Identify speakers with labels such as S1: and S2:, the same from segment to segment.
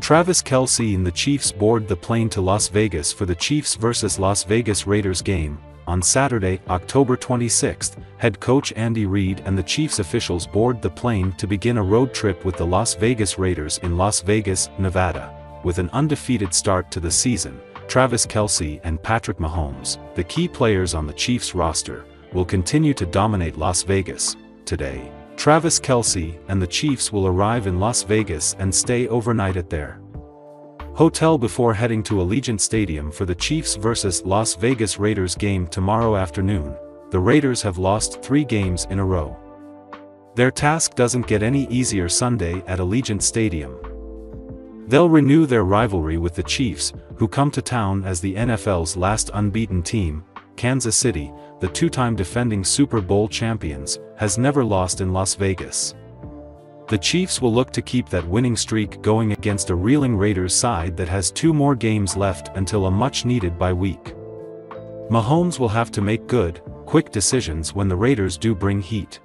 S1: Travis Kelce and the Chiefs board the plane to Las Vegas for the Chiefs vs. Las Vegas Raiders game. On Saturday, October 26, head coach Andy Reid and the Chiefs officials board the plane to begin a road trip with the Las Vegas Raiders in Las Vegas, Nevada. With an undefeated start to the season, Travis Kelce and Patrick Mahomes, the key players on the Chiefs roster, will continue to dominate Las Vegas. Today, Travis Kelce and the Chiefs will arrive in Las Vegas and stay overnight at their hotel before heading to Allegiant Stadium for the Chiefs vs. Las Vegas Raiders game tomorrow afternoon. The Raiders have lost 3 games in a row. Their task doesn't get any easier Sunday at Allegiant Stadium. They'll renew their rivalry with the Chiefs, who come to town as the NFL's last unbeaten team. Kansas City, the 2-time defending Super Bowl champions, has never lost in Las Vegas. The Chiefs will look to keep that winning streak going against a reeling Raiders side that has 2 more games left until a much-needed bye week. Mahomes will have to make good, quick decisions when the Raiders do bring heat.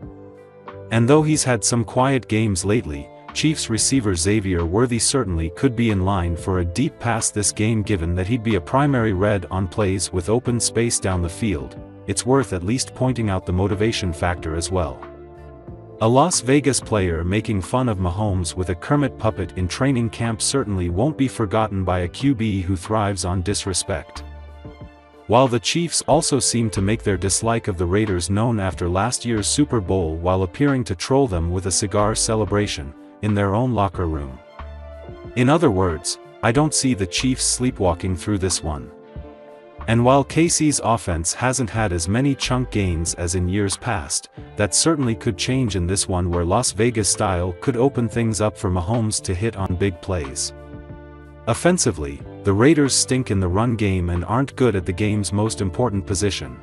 S1: And though he's had some quiet games lately, Chiefs receiver Xavier Worthy certainly could be in line for a deep pass this game given that he'd be a primary red on plays with open space down the field. It's worth at least pointing out the motivation factor as well. A Las Vegas player making fun of Mahomes with a Kermit puppet in training camp certainly won't be forgotten by a QB who thrives on disrespect. While the Chiefs also seem to make their dislike of the Raiders known after last year's Super Bowl while appearing to troll them with a cigar celebration in their own locker room. In other words, I don't see the Chiefs sleepwalking through this one. And while KC's offense hasn't had as many chunk gains as in years past, that certainly could change in this one where Las Vegas style could open things up for Mahomes to hit on big plays. Offensively, the Raiders stink in the run game and aren't good at the game's most important position.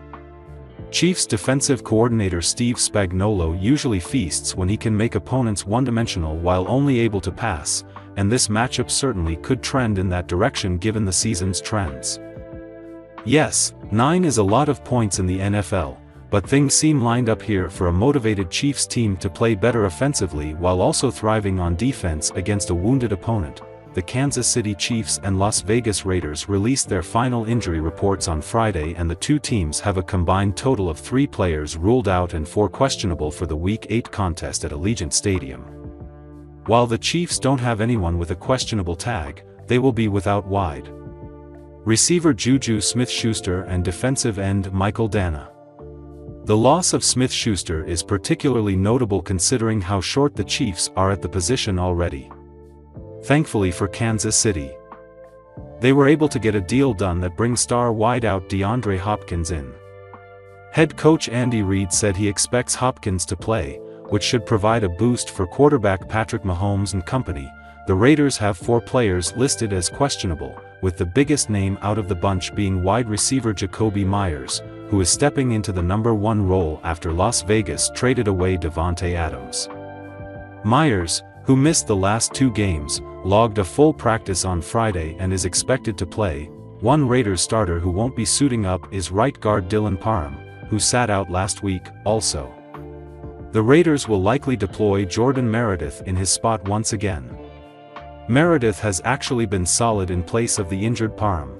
S1: Chiefs defensive coordinator Steve Spagnuolo usually feasts when he can make opponents one-dimensional while only able to pass, and this matchup certainly could trend in that direction given the season's trends. Yes, 9 is a lot of points in the NFL, but things seem lined up here for a motivated Chiefs team to play better offensively while also thriving on defense against a wounded opponent. The Kansas City Chiefs and Las Vegas Raiders released their final injury reports on Friday, and the two teams have a combined total of 3 players ruled out and 4 questionable for the Week 8 contest at Allegiant Stadium. While the Chiefs don't have anyone with a questionable tag, they will be without wide receiver Juju Smith-Schuster and defensive end Michael Dana. The loss of Smith-Schuster is particularly notable considering how short the Chiefs are at the position already. Thankfully for Kansas City, they were able to get a deal done that brings star wideout DeAndre Hopkins in. Head coach Andy Reid said he expects Hopkins to play, which should provide a boost for quarterback Patrick Mahomes and company. The Raiders have 4 players listed as questionable, with the biggest name out of the bunch being wide receiver Jacoby Myers, who is stepping into the number 1 role after Las Vegas traded away Davante Adams. Myers, who missed the last 2 games, logged a full practice on Friday and is expected to play. One Raiders starter who won't be suiting up is right guard Dylan Parham, who sat out last week, also. The Raiders will likely deploy Jordan Meredith in his spot once again. Meredith has actually been solid in place of the injured Parham.